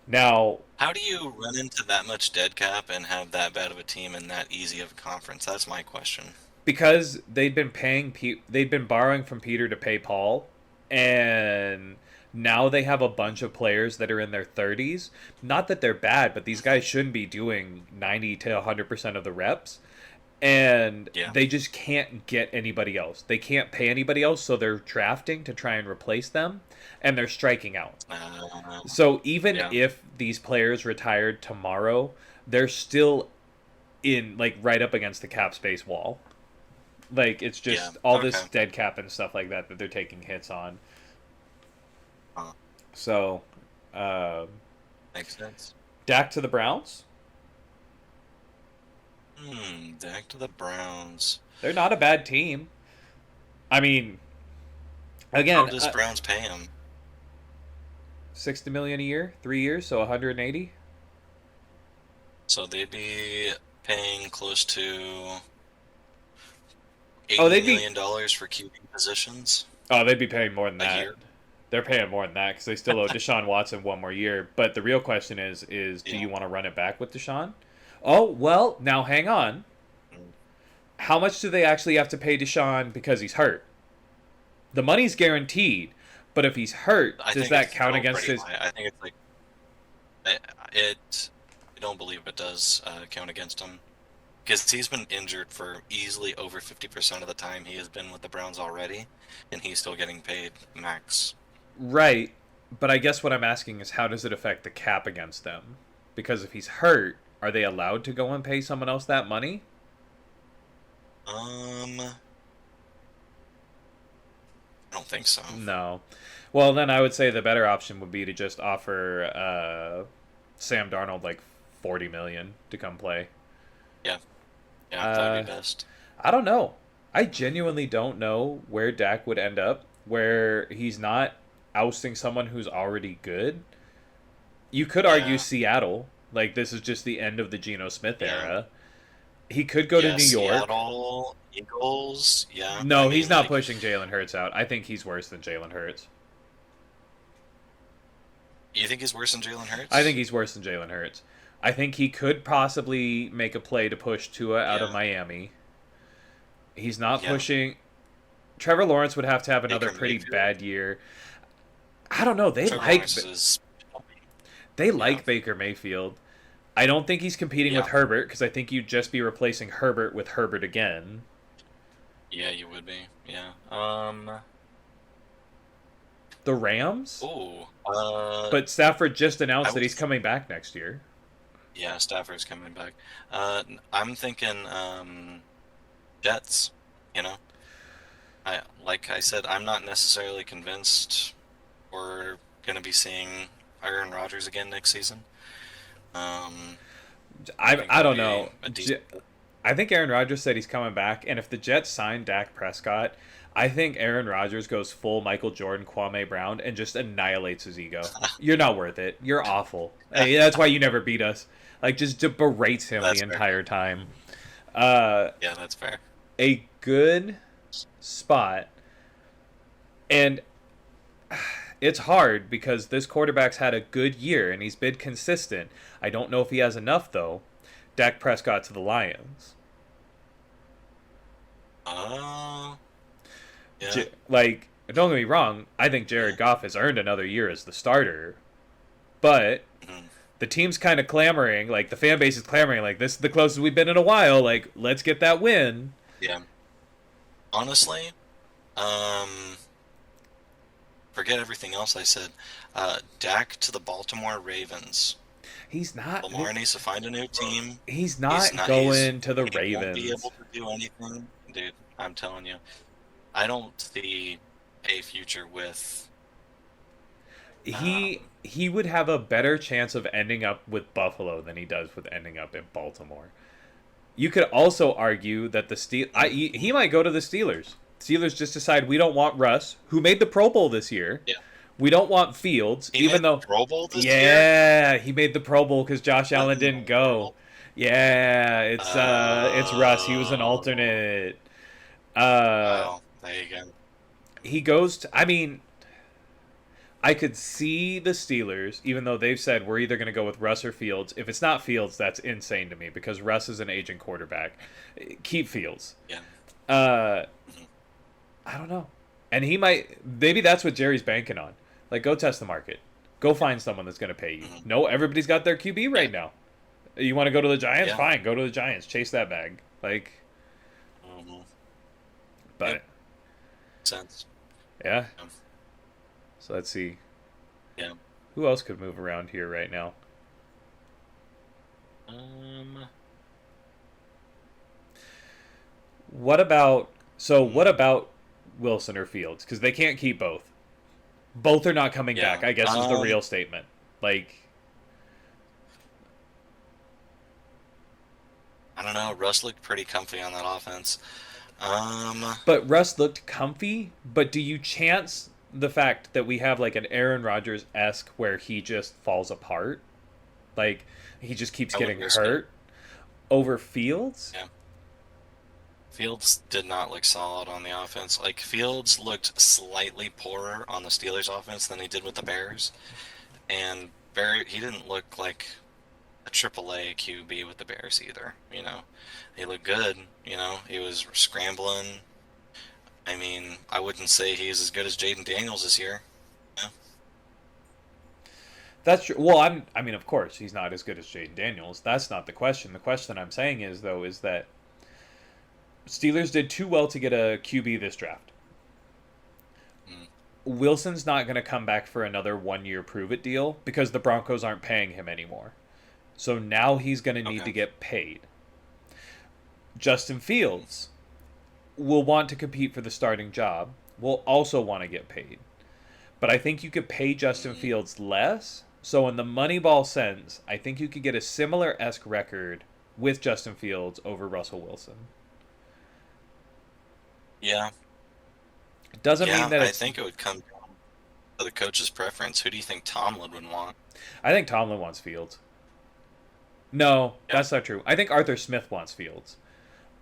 now How do you run into that much dead cap and have that bad of a team and that easy of a conference? That's my question. because they'd been borrowing from Peter to pay Paul, and now they have a bunch of players that are in their 30s. Not that they're bad, but these Mhm. guys shouldn't be doing 90 to 100% of the reps, and Yeah. they just can't get anybody else. They can't pay anybody else, so they're drafting to try and replace them, and they're striking out. Uh, So even yeah. if these players retired tomorrow, they're still in like right up against the cap space wall. Like it's Yeah. just all this Okay. dead cap and stuff like that that they're taking hits on. Uh, So, um, Makes sense. Dak to the Browns. Back to the Browns. They're not a bad team. I mean, How again, does Browns pay him? 60 million a year, 3 years, so 180. So they'd be paying close to Oh, $80 million for QB positions they'd be paying more than a that. year. They're paying more than that because they still owe Deshaun Watson one more year. But the real question is do Yeah. you want to run it back with Deshaun? Oh well, now hang on. Mm. How much do they actually have to pay Deshaun because he's hurt? The money's guaranteed, but if he's hurt, I does think that it's count still against pretty his? high. I think it's like it. I don't believe it does count against him because he's been injured for easily over 50% of the time he has been with the Browns already, and he's still getting paid max. Right, but I guess what I'm asking is how does it affect the cap against them? Because if he's hurt, are they allowed to go and pay someone else that money? I don't think so. No. Well, then I would say the better option would be to just offer Sam Darnold like 40 million to come play. Yeah, yeah, that'd Uh, be best. I don't know. I genuinely don't know where Dak would end up, where he's not ousting someone who's already good. You could argue Yeah, Seattle, like this is just the end of the Geno Smith yeah, era. He could go to yeah. New York. Seattle Eagles. Yeah, I No, he's mean, not like, pushing Jalen Hurts out. I think he's worse than Jalen Hurts. you think he's worse than Jalen I think Hurts? he's worse than Jalen Hurts. I think he could possibly make a play to push Tua out of Yeah, Miami. He's not yeah. pushing. Trevor Lawrence would have to have another Baker pretty Mayfield. bad year. I don't know. Trevor Lawrence is. They Yeah, like Baker Mayfield. I don't think he's competing with yeah, Herbert because I think you'd just be replacing Herbert with Herbert again. yeah. You would be. Yeah. The Rams? Ooh. But Stafford just I announced that would. he's coming back next year. Yeah, Stafford's coming back. I'm thinking Jets. You know, like I said, I'm not necessarily convinced we're gonna be seeing Aaron Rodgers again next season. Um, I think I it'll don't be know. a decent. I think Aaron Rodgers said he's coming back, and if the Jets sign Dak Prescott, I think Aaron Rodgers goes full Michael Jordan, Kwame Brown, and just annihilates his ego. You're not worth it. You're awful. Hey, that's why you never beat us. Like, just berates him the That's fair. entire time. Uh, Yeah, that's fair. a good spot, and it's hard because this quarterback's had a good year and he's been consistent. I don't know if he has enough though. Dak Prescott to the Lions. Uh, yeah, Like, don't get me wrong, I think yeah. Jared Goff has earned another year as the starter, but Mhm. the team's kind of clamoring, like the fan base is clamoring, like this is the closest we've been in a while. Like, let's get that win. Yeah. Honestly, um, forget everything else I said. Dak to the Baltimore Ravens. He's not. Lamar needs to find a new team. He's He's not not. He's. going to the He won't be Ravens. able to do anything, dude. I'm telling you. I don't see a future with. He Um, he would have a better chance of ending up with Buffalo than he does with ending up in Baltimore. You could also argue that he might go to the Steelers. Steelers just decide we don't want Russ, who made the Pro Bowl this year. yeah. We don't want Fields, He even made the though, Pro Bowl this year. yeah, he made the Pro Bowl because Josh What Allen in didn't the go. world? Yeah, it's Russ. He was an Oh, alternate. Uh, wow. There you go. he goes to. I mean, I could see the Steelers, even though they've said we're either going to go with Russ or Fields. If it's not Fields, that's insane to me because Russ is an aging quarterback. Keep Fields. Yeah. Uh, Mhm. I don't know. And he might. Maybe that's what Jerry's banking on. Like, go test the market. Go find someone that's going to pay you. Mhm. No, everybody's got their QB Yeah. right now. You want to go to the Giants? Yeah. Fine, go to the Giants. Chase that bag. Like, Mhm. Yep. but Sense. yeah. Yeah. So let's see. Yeah. Who else could move around here right now? Um. What about what mm, about Wilson or Fields? Because they can't keep both. Both are not coming Yeah. back. I guess is the real statement. Like, I don't know. Russ looked pretty comfy on that offense. Um. but Russ looked comfy. But do you chance the fact that we have like an Aaron Rodgers esque where he just falls apart? Like he just keeps I would getting risk it. hurt over Fields? Yeah. Fields did not look solid on the offense. Like Fields looked slightly poorer on the Steelers offense than he did with the Bears, and he didn't look like a AAA QB with the Bears either. He looked good. He was scrambling. I mean, I wouldn't say he's as good as Jaden Daniels this year. Yeah, That's true. Well, I mean, of course, he's not as good as Jaden Daniels. That's not the question. The question I'm saying is though is that Steelers did too well to get a QB this draft. mm, Wilson's not going to come back for another 1 year prove it deal because the Broncos aren't paying him anymore. So now he's going to need okay. to get paid. Justin Fields will want to compete for the starting job, will also want to get paid. But I think you could pay Justin Mm, Fields less. So, in the Moneyball sense, I think you could get a similar esque record with Justin Fields over Russell Wilson. yeah, It doesn't mean yeah. that I it's. think it would come down to the coach's preference. Who do you think Tomlin would want? I think Tomlin wants Fields. No, Yeah, that's not true. I think Arthur Smith wants Fields.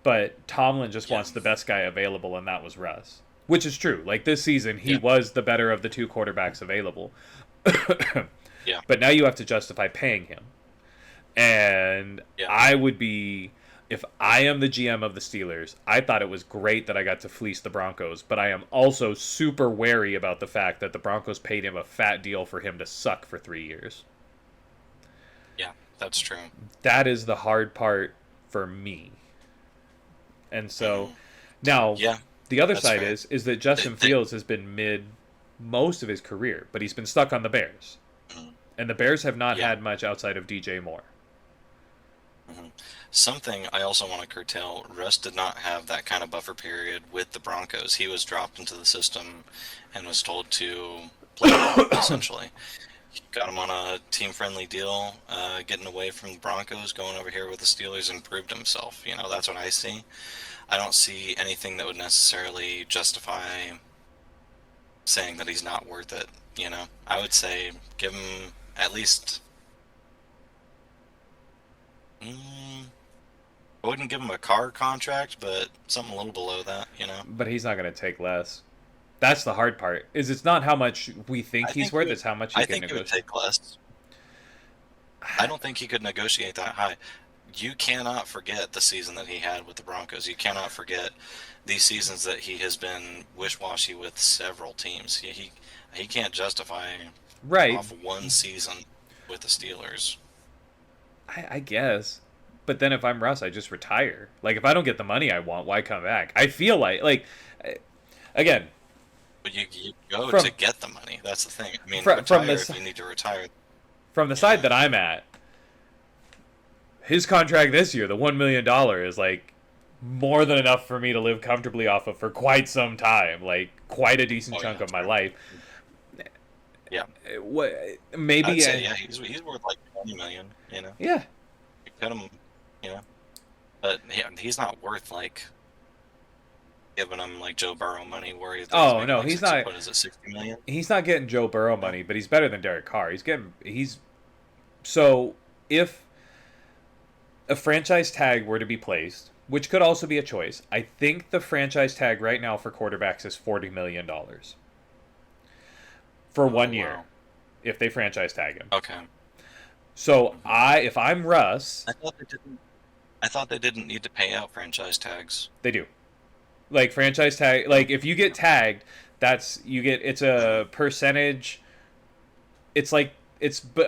But Tomlin just yeah, wants the best guy available, and that was Russ. Which is true. Like this season, he yeah, was the better of the two quarterbacks available. yeah, But now you have to justify paying him. And yeah. I would be, if I am the GM of the Steelers, I thought it was great that I got to fleece the Broncos, but I am also super wary about the fact that the Broncos paid him a fat deal for him to suck for 3 years. Yeah, that's true. That is the hard part for me. And so Hmm. now Yeah, the other that's side fair. is that They, Justin they, Fields has been mid most of his career, but he's been stuck on the Bears. Mhm. And the Bears have not Yeah. had much outside of DJ Moore. hmm Something I also want to curtail, Russ did not have that kind of buffer period with the Broncos. He was dropped into the system and was told to play ball, essentially. Got him on a team-friendly deal, getting away from the Broncos, going over here with the Steelers, and proved himself. That's what I see. I don't see anything that would necessarily justify saying that he's not worth it. I would say give him at least. Mm, I wouldn't give him a car contract, but something a little below that. But he's not going to take less. That's the hard part. Is it's not how much we think I he's think he worth, would. it's how much he I can think he would negotiate. take less. I don't think he could negotiate that high. You cannot forget the season that he had with the Broncos. You cannot forget these seasons that he has been wish-washy with several teams. He can't justify Right. off one season with the Steelers. I guess. But then if I'm Russ, I just retire. Like, if I don't get the money I want, why come back? I feel like again, But you go from to get the money. That's the thing. I mean, from retire the if you need to retire. from the side that I'm at, his contract this year, the $1 million, is like more than enough for me to live comfortably off of for quite some time, like quite a decent Oh chunk yeah, of my true. life. Yeah, What I'd maybe? say yeah. He's worth like 20 million. Yeah. You cut him. You know, but he's not worth like giving him like Joe Burrow money where he's Oh making no, like he's 60, not. what is it, 60 million? He's not getting Joe Burrow No. money, but he's better than Derek Carr. He's so if a franchise tag were to be placed, which could also be a choice, I think the franchise tag right now for quarterbacks is $40 million for Oh 1 year wow. if they franchise tag him. Okay. So hmm if I'm Russ, I thought they didn't. I thought they didn't need to pay out franchise tags. they do. Like franchise tag, Oh, like if you get okay. tagged, it's a hmm percentage. It's like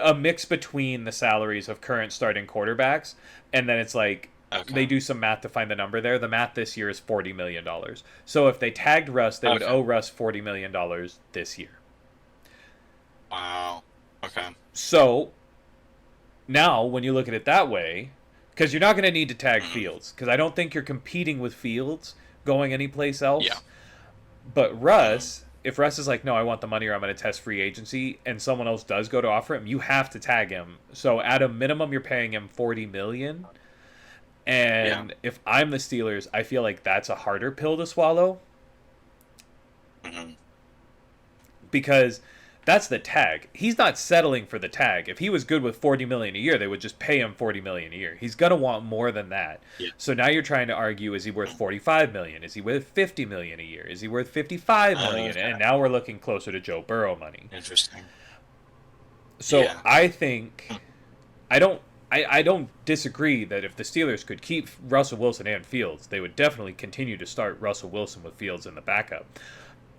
a mix between the salaries of current starting quarterbacks, and then it's like Okay. they do some math to find the number there. The math this year is $40 million. So if they tagged Russ, they would Okay. owe Russ $40 million this year. Wow. Okay. So now, when you look at it that way, because you're not going to need to tag hmm Fields, because I don't think you're competing with Fields going anyplace Yeah. else. But hmm Russ, if Russ is like, no, I want the money or I'm going to test free agency, and someone else does go to offer him, you have to tag him. So at a minimum, you're paying him $40 million. Yeah. And if I'm the Steelers, I feel like that's a harder pill to swallow hmm because that's the tag. He's not settling for the tag. If he was good with $40 million a year, they would just pay him $40 million a year. He's gonna want more than that. Yeah. So now you're trying to argue: is he worth $45 million? Is he worth $50 million a year? Is he worth $55 million? Okay. And now we're looking closer to Joe Burrow money. Interesting. So Yeah. I think Hmm. I don't. I don't disagree that if the Steelers could keep Russell Wilson and Fields, they would definitely continue to start Russell Wilson with Fields in the backup.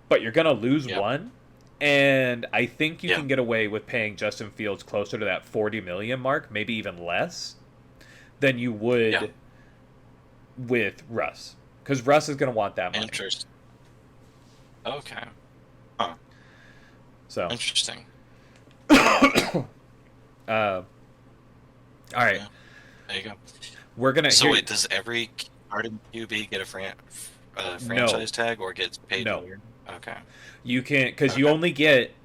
But you're going to lose Yep. one, and I think you Yeah. can get away with paying Justin Fields closer to that $40 million mark, maybe even less, than you Yeah. would with Russ, because Russ is going to want that money. Interesting. Okay. Huh. So, Interesting. uh, all right, Yeah. There you go. we're gonna So here. wait, does every starting QB get a No, franchise tag or gets paid no, weird? Okay. you can't because you Okay. only get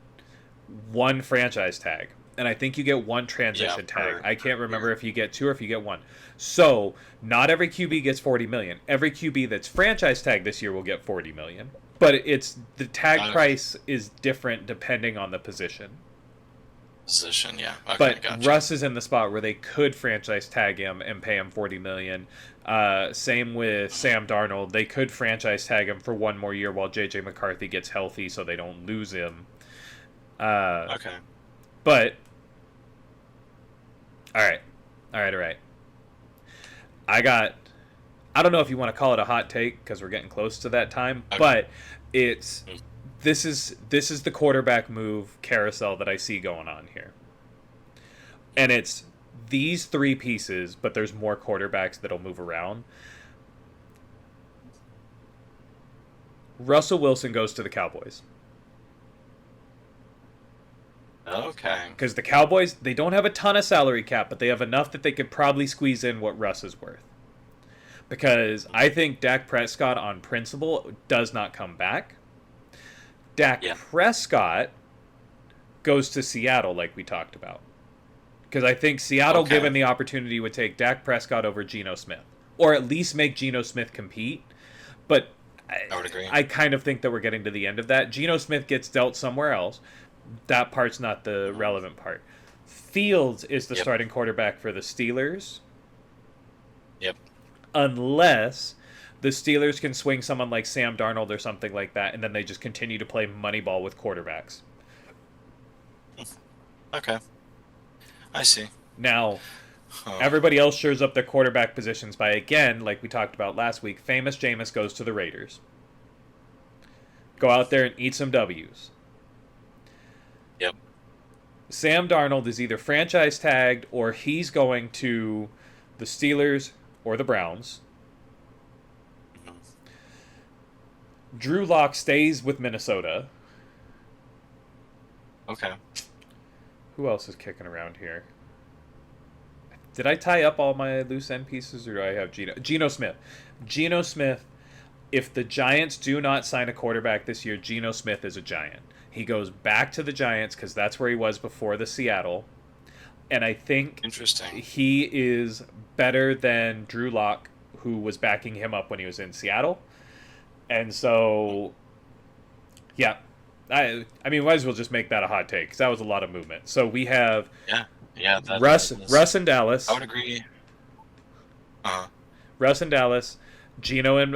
one franchise tag, and I think you get one Yeah. transition tag. I Per can't remember year. if you get two or if you get one. So not every QB gets 40 million. Every QB that's franchise tag this year will get 40 million. But it's the tag Okay. price is different depending on the position. Position. Yeah. Okay. But Gotcha. Russ is in the spot where they could franchise tag him and pay him 40 million. Same with Mhm. Sam Darnold. They could franchise tag him for one more year while JJ McCarthy gets healthy, so they don't lose him. Uh, Okay. but all right, all right. I got. I don't know if you want to call it a hot take because we're getting close to that time, Okay. but it's Mm. this is the quarterback move carousel that I see going on here, and it's these three pieces, but there's more quarterbacks that'll move around. Russell Wilson goes to the Cowboys. Okay. Because the Cowboys, they don't have a ton of salary cap, but they have enough that they could probably squeeze in what Russ is worth. Because I think Dak Prescott, on principle, does not come back. Dak Yeah. Prescott goes to Seattle, like we talked about. Because I think Seattle, Okay. given the opportunity, would take Dak Prescott over Geno Smith. Or at least make Geno Smith compete. But I would agree. I kind of think that we're getting to the end of that. Geno Smith gets dealt somewhere else. That part's not the relevant part. Fields is the Yep. starting quarterback for the Steelers. Yep. Unless the Steelers can swing someone like Sam Darnold or something like that, and then they just continue to play moneyball with quarterbacks. Okay. I see. Now, everybody else shores up their quarterback positions by, again, like we talked about last week, famous Jameis goes to the Raiders. Go out there and eat some W's. Yep. Sam Darnold is either franchise tagged or he's going to the Steelers or the Browns. Drew Lock stays with Minnesota. Okay. Who else is kicking around here? Did I tie up all my loose end pieces, or do I have Geno Smith? Geno Smith, if the Giants do not sign a quarterback this year, Geno Smith is a Giant. He goes back to the Giants because that's where he was before the Seattle. And I think Interesting. he is better than Drew Lock, who was backing him up when he was in Seattle. And so, yeah. I mean, might as well just make that a hot take because that was a lot of movement. So we have Russ in Dallas. I would agree. Russ in Dallas. Geno in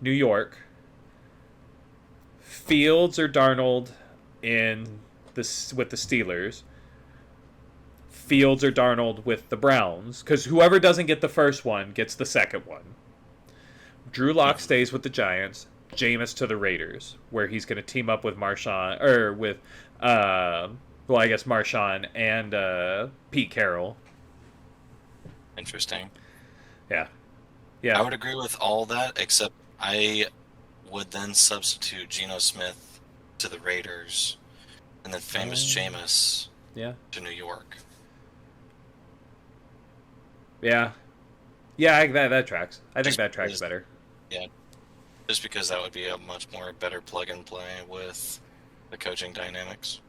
New York. Fields or Darnold with the Steelers. Fields or Darnold with the Browns. Because whoever doesn't get the first one gets the second one. Drew Lock stays with the Giants. Jameis to the Raiders, where he's going to team up with Marshawn, or with, I guess Marshawn and Pete Carroll. Interesting. Yeah. I would agree with all that, except I would then substitute Geno Smith to the Raiders, and then famous Jameis to New York. Yeah. Yeah, that tracks. I think that tracks better. Yeah. Just because that would be a much more better plug and play with the coaching dynamics.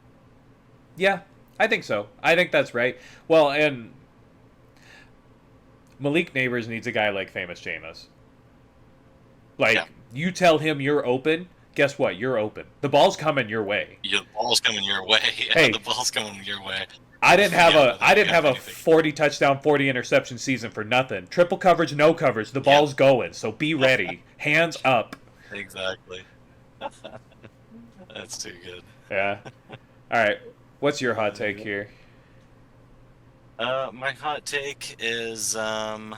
Yeah, I think so. I think that's right. Well, and Malik Neighbors needs a guy like famous Jameis. You tell him you're open, guess what? You're open. The ball's coming your way. The ball's coming your way. Hey, the ball's coming your way. I didn't have a 40 touchdown, 40 interception season for nothing. Triple coverage, no coverage. The ball's going, so be ready. Hands up. Exactly. That's too good. Yeah. All right. What's your hot take here? My hot take is my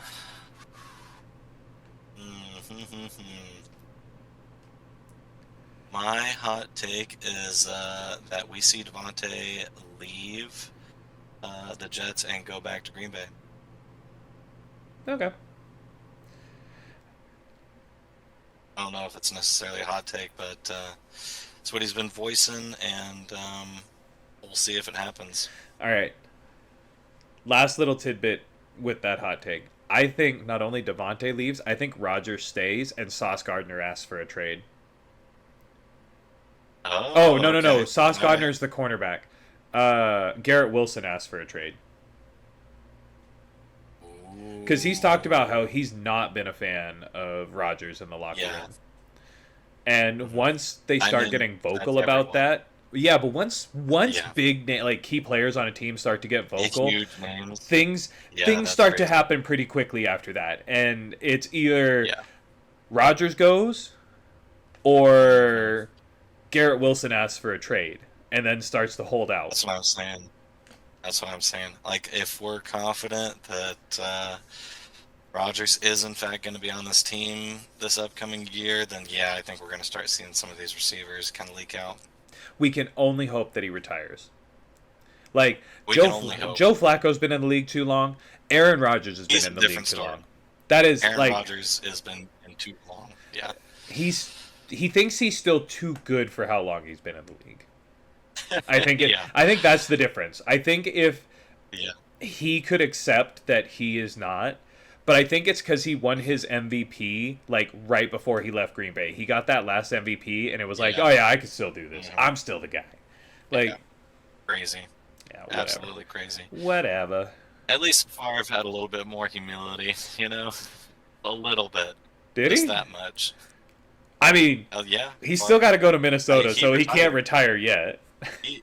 hot take is that we see Devontae leave the Jets and go back to Green Bay. Okay. I don't know if it's necessarily a hot take, but it's what he's been voicing, and we'll see if it happens. All right. Last little tidbit with that hot take. I think not only Devontae leaves, I think Rodgers stays and Sauce Gardner asks for a trade. Oh, no. okay. Sauce Gardner's the cornerback. Garrett Wilson asked for a trade. Because he's talked about how he's not been a fan of Rodgers in the locker room. And once they start getting vocal about that, but once big key players on a team start to get vocal, things start to happen pretty quickly after that. And it's either Rodgers goes or Garrett Wilson asks for a trade and then starts to hold out. That's what I'm saying. Like, if we're confident that Rodgers is in fact going to be on this team this upcoming year, then I think we're going to start seeing some of these receivers kind of leak out. We can only hope that he retires. Like, Joe Flacco's been in the league too long. Aaron Rodgers has been in the league too long. That is Aaron Rodgers has been in too long. Yeah. He thinks he's still too good for how long he's been in the league. Yeah, I think that's the difference. I think if yeah, he could accept that he is not, but I think it's because he won his MVP like right before he left Green Bay. He got that last MVP, and it was like, yeah, oh yeah, I can still do this. hmm I'm still the guy. yeah. Like, Crazy, yeah, whatever, absolutely crazy. whatever. At least Favre had a little bit more humility, a little bit, Did just he? that much. I mean, Oh yeah, he's still Favre. got to go to Minnesota, He so he can't retired. retire yet.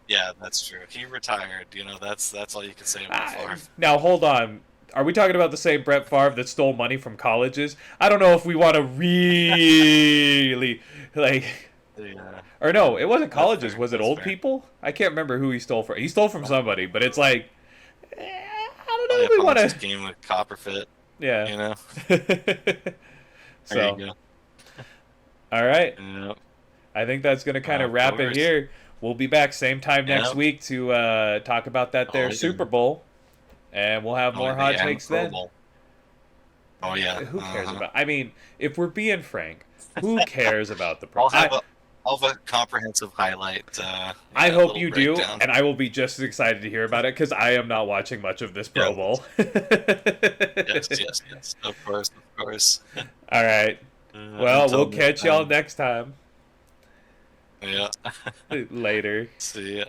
Yeah, that's true. He retired. That's all you can say about Favre. Now hold on. Are we talking about the same Brett Favre that stole money from colleges? I don't know if we want to really like. Yeah, Or no, it wasn't that's colleges. fair. Was it That's old fair. people? I can't remember who he stole from. He stole from somebody, but it's like, I don't know Probably if a we want Ponzi to. scheme with Copperfit. Yeah. You know. There you So, go. all right. Yeah. I think that's gonna kind of Of wrap it course. here. We'll be back same time next Yeah. week to talk about that Oh there yeah. Super Bowl, and we'll have Oh more hot yeah. And takes Pro then. Bowl. Oh yeah. Who cares Uh-huh. about? I mean, if we're being frank, who cares about the pro? I'll have a I'll have a comprehensive highlight. I Yeah, a hope little you do, breakdown. and I will be just as excited to hear about it because I am not watching much of this Yeah. Pro Bowl. Yes. Yes. Yes. Of course. Of course. All right. Well, Until we'll next catch y'all time. next time. Yeah. Later. See ya.